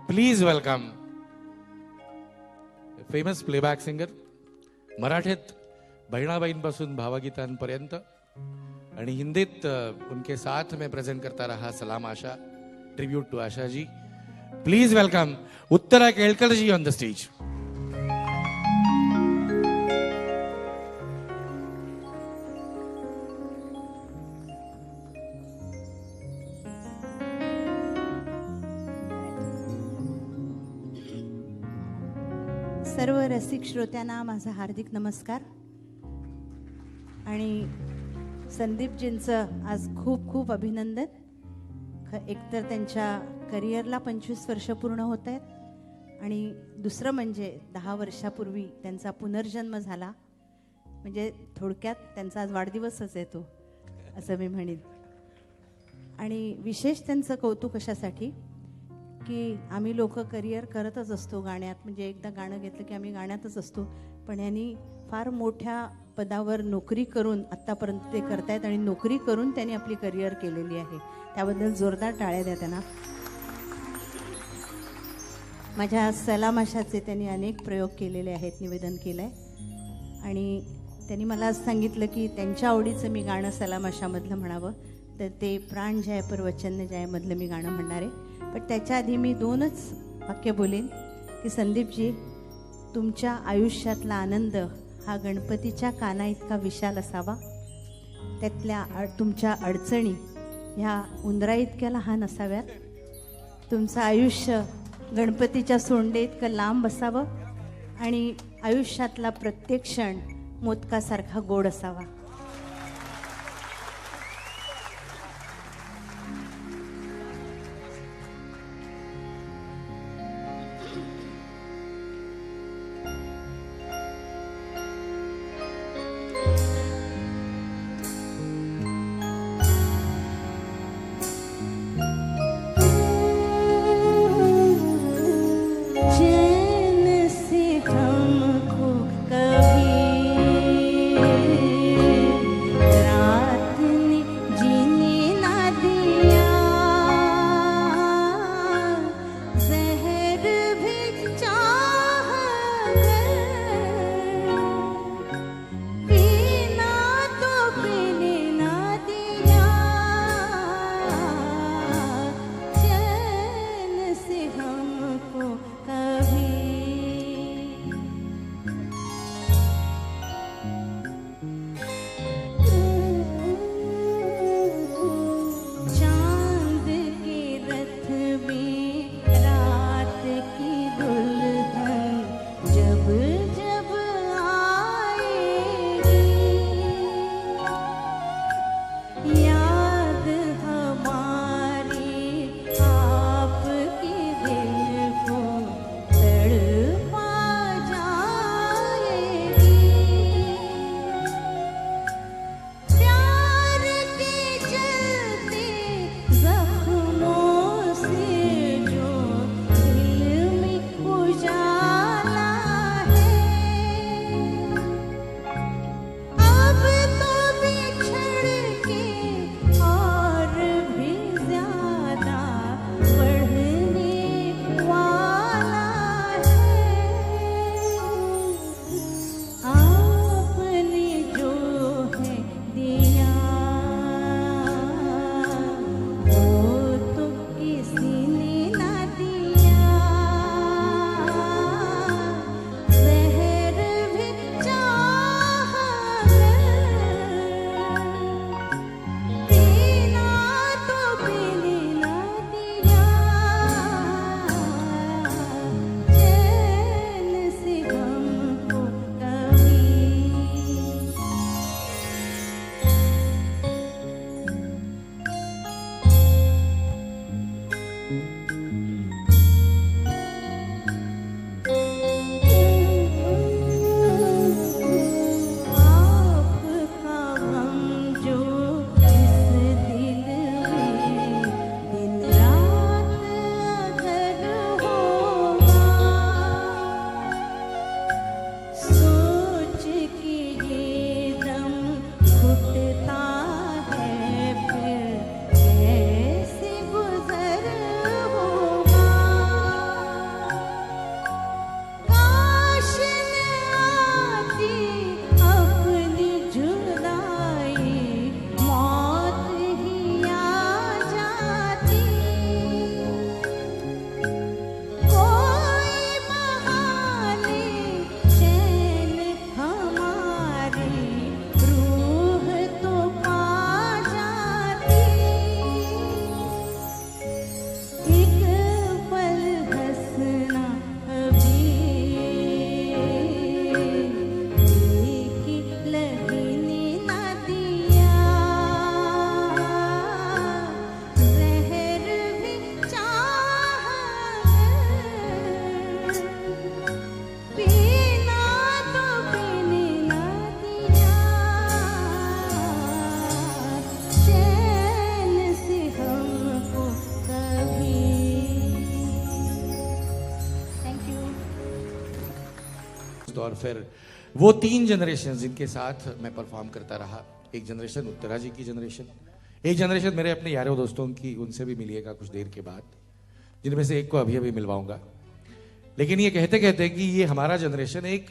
Please welcome famous playback singer, मराठीत बहिणाबाईंपासून भावगीतांपर्यंत आणि हिंदीत उनके साथ में प्रेजेंट करता रहा सलाम Asha, tribute to Asha ji. Please welcome Uttara Kelkar ji on the stage. सर्व रसिक श्रोत्यांना माझा हार्दिक नमस्कार. आणि संदीपजींचं आज खूप खूप अभिनंदन. एकतर त्यांच्या करिअरला 25 वर्ष पूर्ण होत आहेत आणि दुसरं म्हणजे 10 वर्षापूर्वी त्यांचा पुनर्जन्म झाला. म्हणजे थोडक्यात त्यांचा आज वाढदिवसच येतो असं मी म्हणेन. आणि विशेष त्यांचं कौतुक कशासाठी की आम्ही लोक करिअर करतच असतो गाण्यात, म्हणजे एकदा गाणं घेतलं की आम्ही गाण्यातच असतो. पण यांनी फार मोठ्या पदावर नोकरी करून आत्तापर्यंत ते करतायत आणि नोकरी करून त्यांनी आपली करिअर केलेली आहे. त्याबद्दल जोरदार टाळ्या द्या त्यांना. माझ्या सलाम आशाचे त्यांनी अनेक प्रयोग केलेले आहेत, निवेदन केलं आहे. आणि त्यांनी मला आज सांगितलं की त्यांच्या आवडीचं मी गाणं सलाम आशामधलं म्हणावं, तर ते प्राण जय पर वचन जयमधलं मी गाणं म्हणणार आहे. पण त्याच्या आधी मी 2च वाक्य बोलेन की संदीपजी, तुमच्या आयुष्यातला आनंद हा गणपतीच्या काना इतका विशाल असावा, त्यातल्या तुमच्या अडचणी ह्या उंदरा इतक्या लहान असाव्यात, तुमचं आयुष्य गणपतीच्या सोंडे इतकं लांब असावं आणि आयुष्यातला प्रत्येक क्षण मोदकासारखा गोड असावा. और फिर वो 3 जनरेशन जिनके साथ मैं परफॉर्म करता रहा। एक जनरेशन उत्तरा जी की जनरेशन, एक जनरेशन मेरे अपने यारों दोस्तों की, उनसे भी मिलिएगा कुछ देर के बाद, जिनमें से एक को अभी अभी मिलवाऊंगा। लेकिन ये कहते कहते कि ये हमारा जनरेशन, एक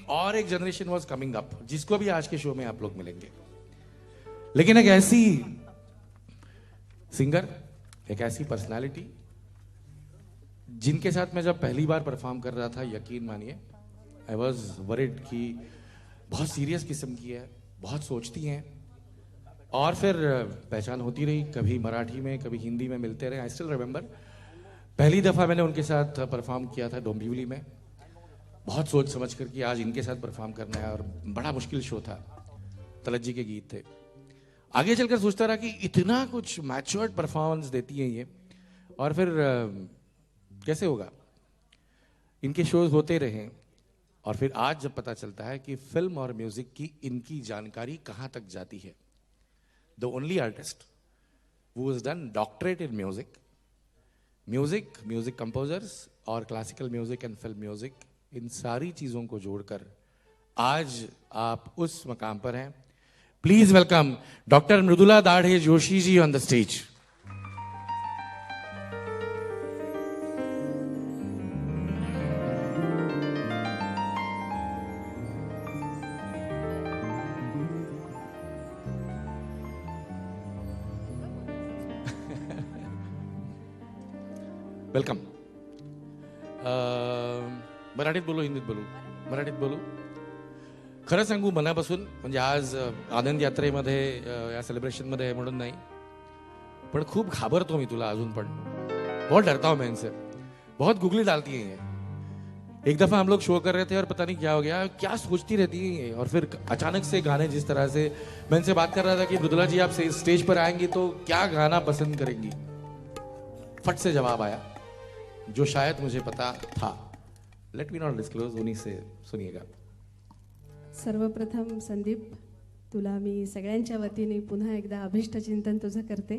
जनरेशन वाज कमिंग अप, जिसको भी आज के शो में आप लोग मिलेंगे। लेकिन एक ऐसी सिंगर, एक ऐसी पर्सनालिटी जिनके साथ मैं जब पहली बार परफॉर्म कर रहा था, यकीन मानिए आई वॉज वरिड कि बहुत सीरियस किस्म की है, बहुत सोचती हैं। और फिर पहचान होती रही, कभी मराठी में कभी हिंदी में मिलते रहे। आई स्टिल रिमेंबर पहली दफ़ा मैंने उनके साथ परफॉर्म किया था डोंबिवली में, बहुत सोच समझ कर कि आज इनके साथ परफॉर्म करना है, और बड़ा मुश्किल शो था, तलत जी के गीत थे। आगे चलकर सोचता रहा कि इतना कुछ मैच्योर्ड परफॉर्मेंस देती हैं ये, और फिर कैसे होगा। इनके शोज होते रहे, और फिर आज जब पता चलता है कि फिल्म और म्यूजिक की इनकी जानकारी कहाँ तक जाती है। The only artist who has done doctorate in music composers और classical music and film music, इन सारी चीजों को जोड़कर आज आप उस मकाम पर हैं। Please welcome doctor Mridula Dadhe Joshi ji on the stage. Welcome. मराठीत बोलू हिंदीत बोलू? मराठीत बोलू। खरं सांगू मनापासून, म्हणजे आज आनंद यात्रेमध्ये या सेलिब्रेशनमध्ये म्हणून नाही, पण खूप घाबरतो मी तुला अजून पण, बहुत डरता हूं मैं इनसे, बहुत गुगली डालती हैं ये। एक दफा हम लोग शो कर रहे थे और पता नहीं क्या हो गया, क्या सोचती रहती है ये, और फिर अचानक से गाने, जिस तरह से मैं इनसे बात कर रहा था कि मृदुला जी आप स्टेज पर आएंगी तो क्या गाना पसंद करेंगी, फट से जवाब आया जो शायद मुझे पता था। लेट मी नॉट डिस्क्लोज, उन्हीं से सुनिएगा। सर्वप्रथम संदीप, तुला मी सगळ्यांच्या वतीने पुन्हा एकदा अभिष्टचिंतन तुझं करते,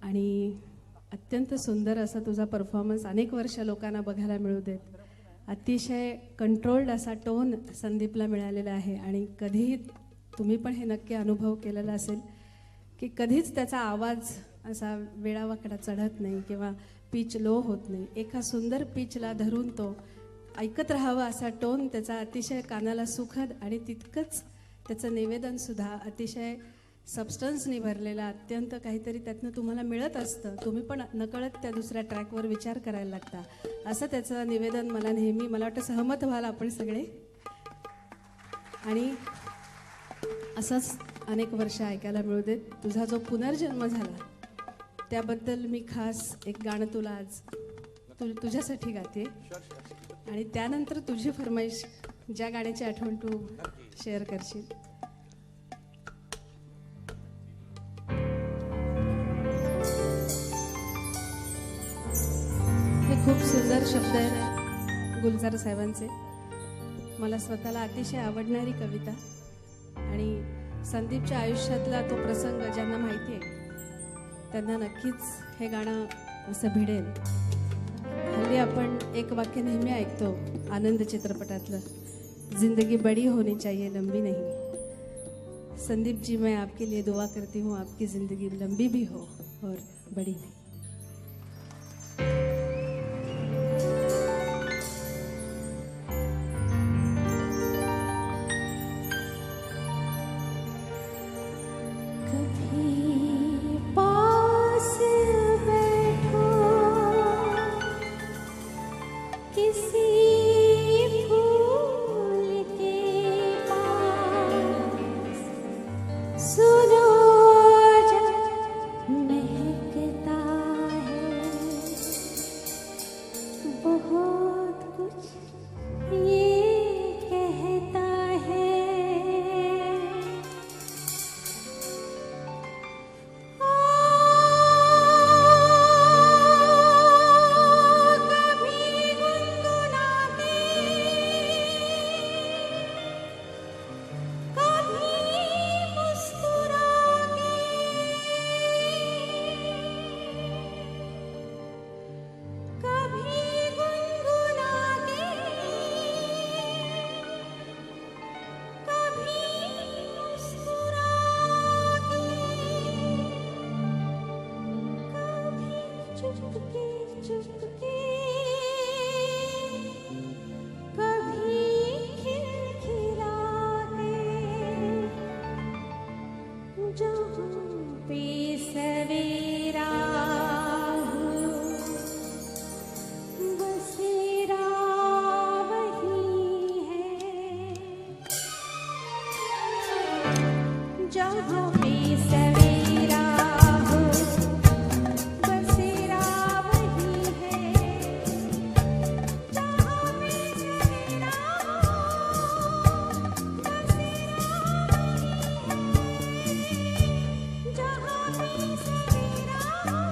आणि अत्यंत सुंदर असा तुझा परफॉर्मन्स अनेक वर्ष लोकांना बघायला मिळू देत। अतिशय कंट्रोल्ड असा टोन संदीपला मिळालेला आहे, आणि कधीही तुम्ही पण हे नक्की अनुभव केलेला असेल की कधीच त्याचा आवाज असा वेळावाकडा चढत नाही किंवा पिच लो होत नाही। एका सुंदर पिचला धरून तो ऐकत राहावं असा टोन त्याचा अतिशय कानाला सुखद, आणि तितकंच त्याचं निवेदनसुद्धा अतिशय सबस्टन्सनी भरलेलं, अत्यंत काहीतरी त्यातनं तुम्हाला मिळत असतं, तुम्ही पण नकळत त्या दुसऱ्या ट्रॅकवर विचार करायला लागता, असं त्याचं निवेदन मला नेहमी, मला वाटतं सहमत व्हाल आपण सगळे। आणि असंच अनेक वर्ष ऐकायला मिळू देत। तुझा जो पुनर्जन्म झाला त्याबद्दल मी खास एक गाणं तुला आज तुझ्यासाठी गाते, आणि त्यानंतर तुझी फरमाईश, ज्या गाण्याची आठवण तू शेअर करशील। हे खूप सुंदर शब्द आहेत गुलजार साहेबांचे, मला स्वतःला अतिशय आवडणारी कविता, आणि संदीपच्या आयुष्यातला तो प्रसंग ज्यांना माहिती आहे त्यांना नक्कीच हे गाणं असं भिडेल। हल्ली आपण एक वाक्य नेहमी ऐकतो आनंद चित्रपटातलं, जिंदगी बड़ी होनी चाहिए लंबी नहीं। संदीप जी, मैं आपके लिए दुआ करती हूँ आपकी जिंदगी लंबी भी हो और बड़ी नहीं। कभी मुस्कुरा जहाँ पे सवेरा हो बसेरा वही है, जहाँ पे सवेरा हो बसेरा वही है, जहाँ पे सवेरा हो जहाँ पे सवेरा वही है, जहाँ पे बसेरा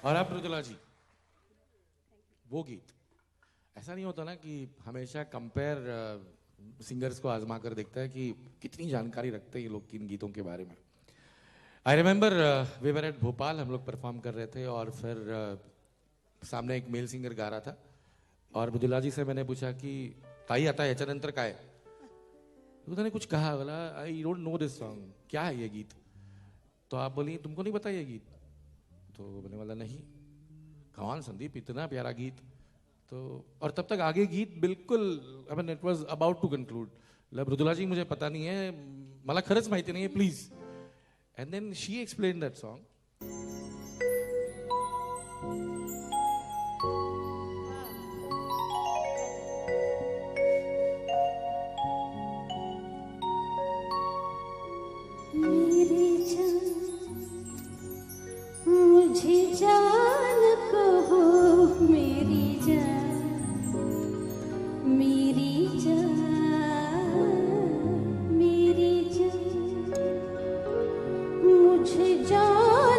और आप मृदुला जी, वो गीत ऐसा नहीं होता ना कि हमेशा कंपेयर सिंगर्स को आजमा कर देखता है कि कितनी जानकारी रखते हैं ये लोग किन गीतों के बारे में। I remember we were at Bhopal, हम लोग परफॉर्म कर रहे थे और फिर सामने एक मेल सिंगर गा रहा था और मृदुला जी से मैंने पूछा कि ताई आता याच्यानंतर काय, उन्होंने कुछ कहा, बोला I don't know this song, क्या है ये गीत? तो आप बोली तुमको नहीं पता ये गीत? तो बोलने वाला नहीं, कौन संदीप, इतना प्यारा गीत। तो और तब तक आगे गीत बिल्कुल, I mean it was about to conclude, Mridula ji मुझे पता नहीं है, मला खरंच माहिती नाही आहे, please. And then she explain that song. मुझे जान कहो मेरी जान, मेरी जान, मेरी जान, मुझे जान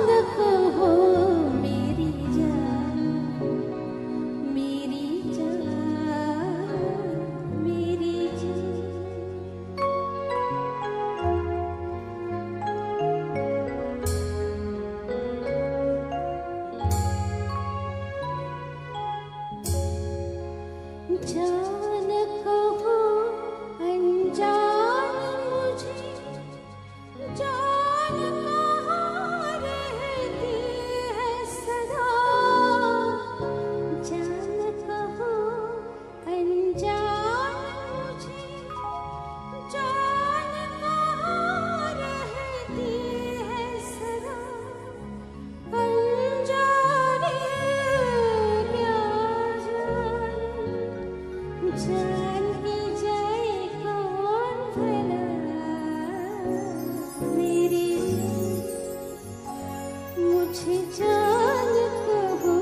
मुझे जान कहो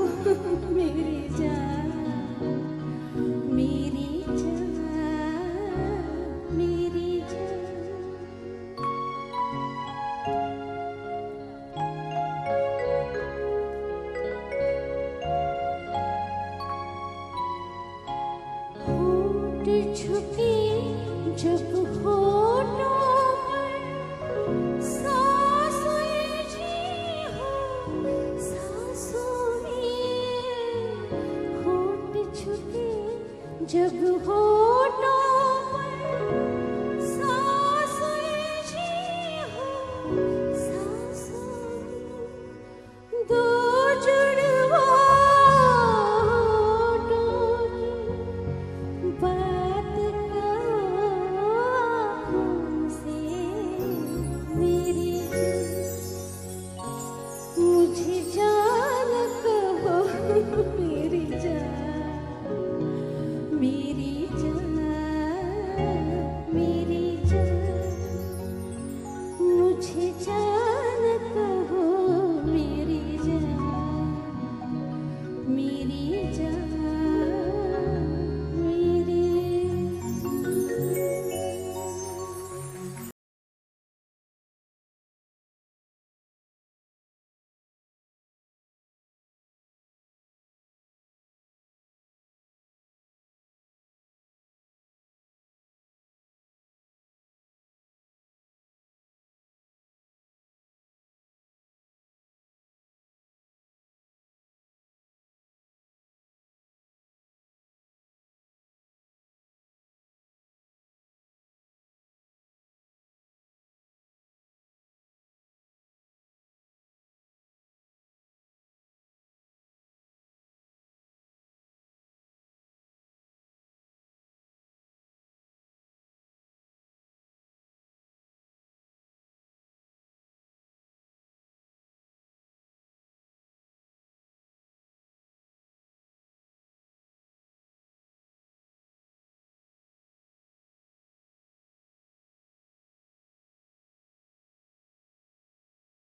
मेरी जान मेरी जान मेरी जान। होठ झुके जब होठों पर सांसें जी हो सांसों में। होठ झुके जब हो